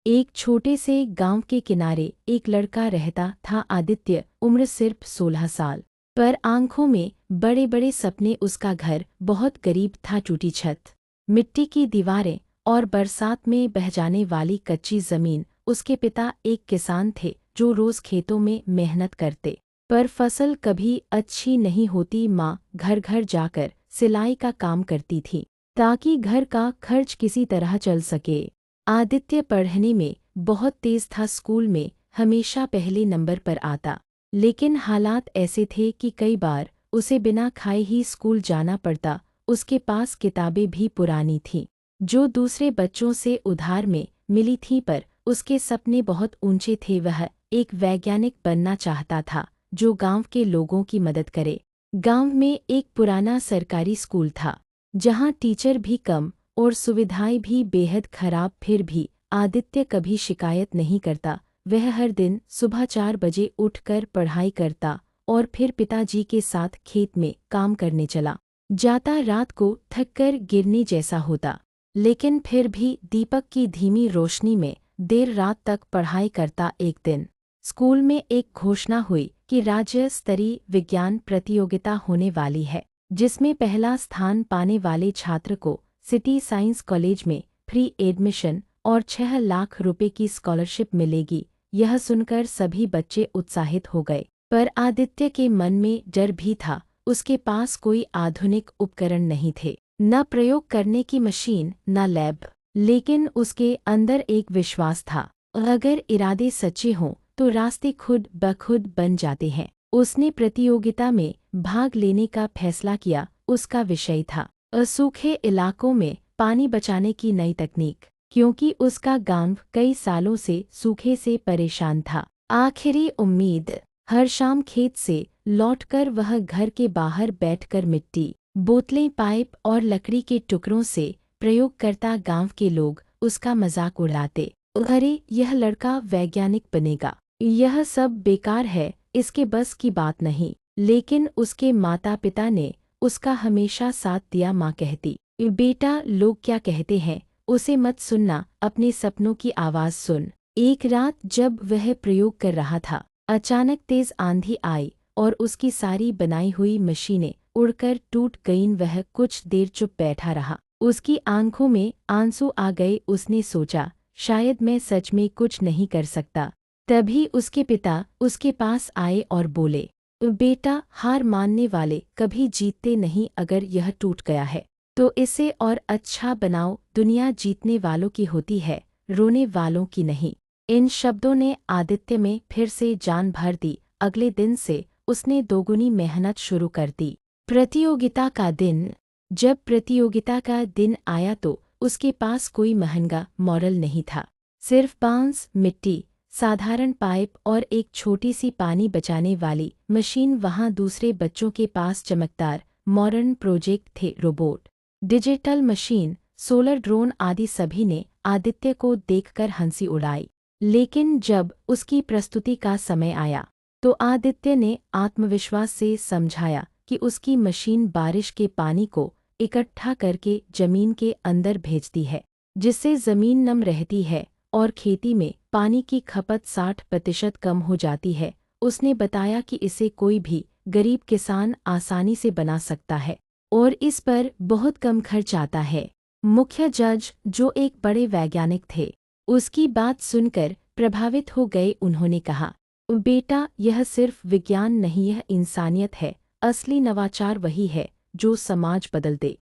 एक छोटे से गांव के किनारे एक लड़का रहता था आदित्य, उम्र सिर्फ 16 साल। पर आंखों में बड़े बड़े सपने। उसका घर बहुत गरीब था, टूटी छत, मिट्टी की दीवारें और बरसात में बह जाने वाली कच्ची जमीन। उसके पिता एक किसान थे जो रोज खेतों में मेहनत करते, पर फसल कभी अच्छी नहीं होती। माँ घर घर जाकर सिलाई का काम करती थी ताकि घर का खर्च किसी तरह चल सके। आदित्य पढ़ने में बहुत तेज था, स्कूल में हमेशा पहले नंबर पर आता। लेकिन हालात ऐसे थे कि कई बार उसे बिना खाए ही स्कूल जाना पड़ता। उसके पास किताबें भी पुरानी थीं जो दूसरे बच्चों से उधार में मिली थीं, पर उसके सपने बहुत ऊंचे थे। वह एक वैज्ञानिक बनना चाहता था जो गांव के लोगों की मदद करे। गांव में एक पुराना सरकारी स्कूल था जहां टीचर भी कम और सुविधाएं भी बेहद खराब। फिर भी आदित्य कभी शिकायत नहीं करता। वह हर दिन सुबह 4 बजे उठकर पढ़ाई करता और फिर पिताजी के साथ खेत में काम करने चला जाता। रात को थककर गिरने जैसा होता, लेकिन फिर भी दीपक की धीमी रोशनी में देर रात तक पढ़ाई करता। एक दिन स्कूल में एक घोषणा हुई कि राज्य स्तरीय विज्ञान प्रतियोगिता होने वाली है, जिसमें पहला स्थान पाने वाले छात्र को सिटी साइंस कॉलेज में फ्री एडमिशन और 6 लाख रुपए की स्कॉलरशिप मिलेगी। यह सुनकर सभी बच्चे उत्साहित हो गए, पर आदित्य के मन में डर भी था। उसके पास कोई आधुनिक उपकरण नहीं थे, न प्रयोग करने की मशीन, न लैब। लेकिन उसके अंदर एक विश्वास था, अगर इरादे सच्चे हों तो रास्ते खुद ब खुद बन जाते हैं। उसने प्रतियोगिता में भाग लेने का फैसला किया। उसका विषय था सूखे इलाकों में पानी बचाने की नई तकनीक, क्योंकि उसका गांव कई सालों से सूखे से परेशान था। आखिरी उम्मीद। हर शाम खेत से लौटकर वह घर के बाहर बैठकर मिट्टी, बोतलें, पाइप और लकड़ी के टुकड़ों से प्रयोग करता। गांव के लोग उसका मजाक उड़ाते, अरे यह लड़का वैज्ञानिक बनेगा, यह सब बेकार है, इसके बस की बात नहीं। लेकिन उसके माता पिता ने उसका हमेशा साथ दिया। माँ कहती, बेटा लोग क्या कहते हैं उसे मत सुनना, अपने सपनों की आवाज़ सुन। एक रात जब वह प्रयोग कर रहा था, अचानक तेज आंधी आई और उसकी सारी बनाई हुई मशीनें उड़कर टूट गईं। वह कुछ देर चुप बैठा रहा, उसकी आंखों में आंसू आ गए। उसने सोचा, शायद मैं सच में कुछ नहीं कर सकता। तभी उसके पिता उसके पास आए और बोले, बेटा हार मानने वाले कभी जीतते नहीं, अगर यह टूट गया है तो इसे और अच्छा बनाओ। दुनिया जीतने वालों की होती है, रोने वालों की नहीं। इन शब्दों ने आदित्य में फिर से जान भर दी। अगले दिन से उसने दोगुनी मेहनत शुरू कर दी। प्रतियोगिता का दिन। जब प्रतियोगिता का दिन आया तो उसके पास कोई महंगा मॉडल नहीं था, सिर्फ बांस, मिट्टी, साधारण पाइप और एक छोटी सी पानी बचाने वाली मशीन। वहाँ दूसरे बच्चों के पास चमकदार मॉडर्न प्रोजेक्ट थे, robot, digital machine, solar drone आदि। सभी ने आदित्य को देखकर हंसी उड़ाई। लेकिन जब उसकी प्रस्तुति का समय आया तो आदित्य ने आत्मविश्वास से समझाया कि उसकी मशीन बारिश के पानी को इकट्ठा करके जमीन के अंदर भेजती है, जिससे जमीन नम रहती है और खेती में पानी की खपत 60% कम हो जाती है। उसने बताया कि इसे कोई भी गरीब किसान आसानी से बना सकता है और इस पर बहुत कम खर्च आता है। मुख्य जज, जो एक बड़े वैज्ञानिक थे, उसकी बात सुनकर प्रभावित हो गए। उन्होंने कहा, बेटा यह सिर्फ विज्ञान नहीं, यह इंसानियत है। असली नवाचार वही है जो समाज बदल दे।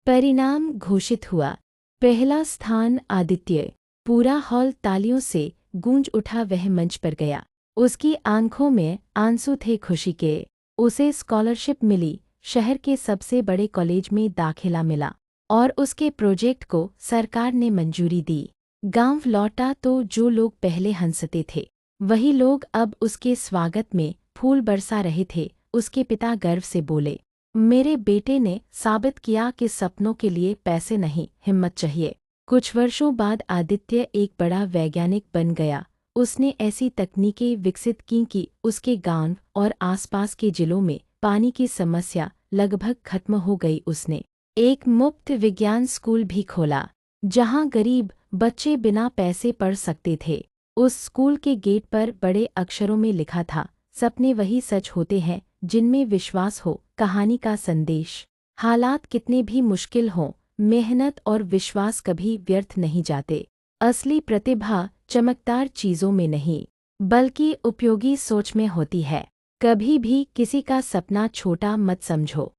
परिणाम घोषित हुआ। पहला स्थान आदित्य। पूरा हॉल तालियों से गूंज उठा। वह मंच पर गया, उसकी आंखों में आंसू थे खुशी के। उसे स्कॉलरशिप मिली, शहर के सबसे बड़े कॉलेज में दाखिला मिला और उसके प्रोजेक्ट को सरकार ने मंजूरी दी। गांव लौटा तो जो लोग पहले हंसते थे वही लोग अब उसके स्वागत में फूल बरसा रहे थे। उसके पिता गर्व से बोले, मेरे बेटे ने साबित किया कि सपनों के लिए पैसे नहीं, हिम्मत चाहिए। कुछ वर्षों बाद आदित्य एक बड़ा वैज्ञानिक बन गया। उसने ऐसी तकनीकें विकसित की कि उसके गांव और आसपास के जिलों में पानी की समस्या लगभग खत्म हो गई। उसने एक मुफ्त विज्ञान स्कूल भी खोला, जहां गरीब बच्चे बिना पैसे पढ़ सकते थे। उस स्कूल के गेट पर बड़े अक्षरों में लिखा था, सपने वही सच होते हैं जिनमें विश्वास हो। कहानी का संदेश, हालात कितने भी मुश्किल हों, मेहनत और विश्वास कभी व्यर्थ नहीं जाते। असली प्रतिभा चमकदार चीज़ों में नहीं, बल्कि उपयोगी सोच में होती है। कभी भी किसी का सपना छोटा मत समझो।